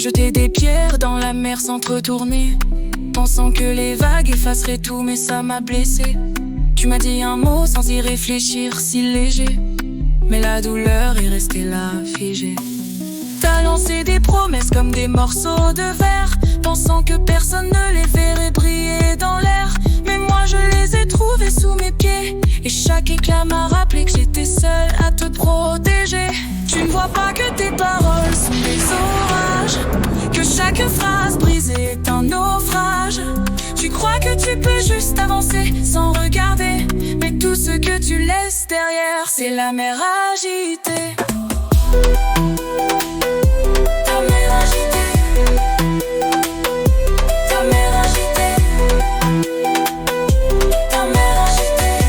jeter des pierres dans la mer sans te retourner, pensant que les vagues effaceraient tout, mais ça m'a blessé. Tu m'as dit un mot sans y réfléchir, si léger, mais la douleur est restée là, figée. T'as lancé des promesses comme des morceaux de verre, pensant que personne ne les verrait briller dans l'air. Mais moi je les ai trouvés sous mes pieds, et chaque éclat m'a rappelé que j'étais seule à te protéger. Tu ne vois pas que tes paroles sont des orages, que chaque phrase brisée est un naufrage. Tu crois que tu peux juste avancer sans regarder, mais tout ce que tu laisses derrière, c'est la mer agitée. Ta mer agitée, ta mer agitée, ta mer agitée.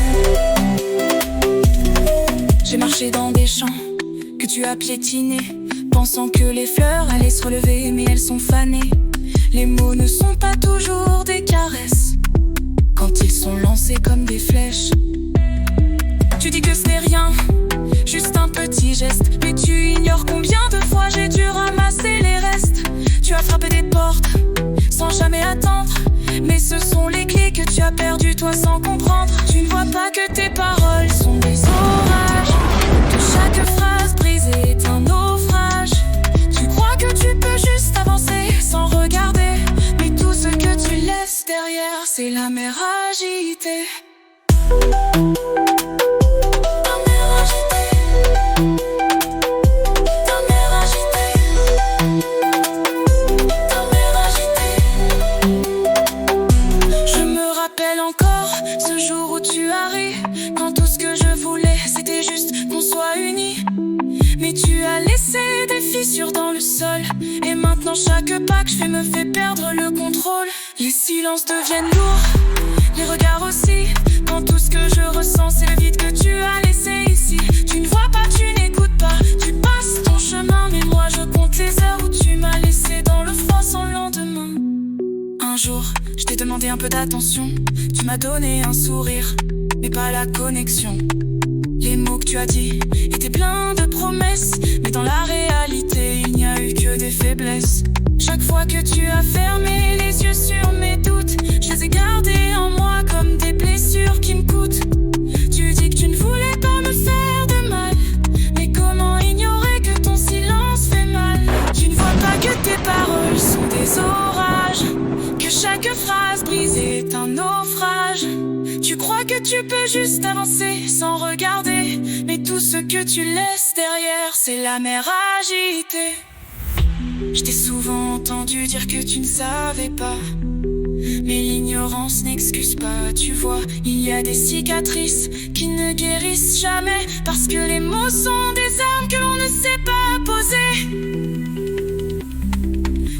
J'ai marché dans des champs que tu as piétinés, pensant que les fleurs allaient se relever, mais elles sont fanées. Les mots ne sont pas toujours des caresses quand ils sont lancés comme des flèches. Tu dis que ce n'est rien, juste un petit geste, mais tu ignores combien de fois j'ai dû ramasser les restes. Tu as frappé des portes sans jamais attendre, mais ce sont les clés que tu as perdues toi sans comprendre. Tu ne vois pas que tes paroles sont des orages, que chaque phrase brisée est un naufrage. Tu crois que tu peux juste avancer sans regarder, mais tout ce que tu laisses derrière, c'est la mer agitée. Ce jour où tu as ri, quand tout ce que je voulais c'était juste qu'on soit unis. Mais tu as laissé des fissures dans le sol, et maintenant chaque pas que je fais me fait perdre le contrôle. Les silences deviennent lourds, les regards aussi, quand tout ce que je ressens c'est le vide que tu as laissé ici. Tu ne vois pas, tu n'écoutes pas, tu passes ton chemin, mais moi je compte les heures où tu m'as laissé dans le froid sans lendemain. Un jour, je t'ai demandé un peu d'attention, tu m'as donné un sourire, mais pas la connexion. Les mots que tu as dit étaient pleins de promesses, mais dans la réalité, il n'y a eu que des faiblesses. Chaque fois que tu as fermé les yeux sur mes doutes, je les ai gardés en moi comme des blessures qui me coûtent. Tu dis que tu ne voulais pas me faire de mal, mais comment ignorer que ton silence fait mal? Tu ne vois pas que tes paroles sont des orages, que chaque phrase brisée est un naufrage. Tu crois que tu peux juste avancer sans regarder, mais tout ce que tu laisses derrière, c'est la mer agitée. Je t'ai souvent entendu dire que tu ne savais pas, mais l'ignorance n'excuse pas. Tu vois, il y a des cicatrices qui ne guérissent jamais, parce que les mots sont des armes que l'on ne sait pas poser.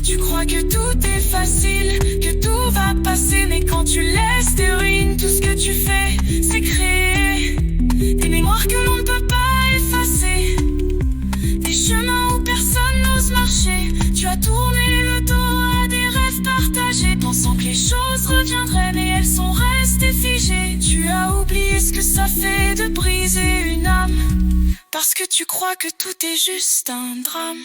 Tu crois que tout est facile, que tout va passer, mais quand tu laisses tes ruines, tout ce que tu fais, c'est créer des mémoires que l'on ne peut pas effacer, des chemins où personne n'ose marcher. Tu as tourné le dos à des rêves partagés, pensant que les choses reviendraient, mais elles sont restées figées. Tu as oublié ce que ça fait de briser une âme, parce que tu crois que tout est juste un drame.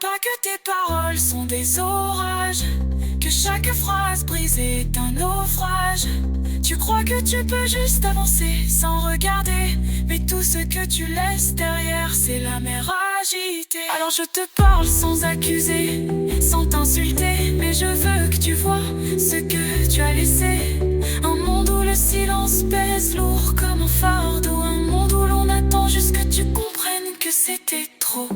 Pas que tes paroles sont des orages, que chaque phrase brisée est un naufrage. Tu crois que tu peux juste avancer sans regarder, mais tout ce que tu laisses derrière, c'est la mer agitée. Alors je te parle sans accuser, sans t'insulter, mais je veux que tu vois ce que tu as laissé. Un monde où le silence pèse lourd comme un fardeau, un monde où l'on attend juste que tu comprennes que c'était trop.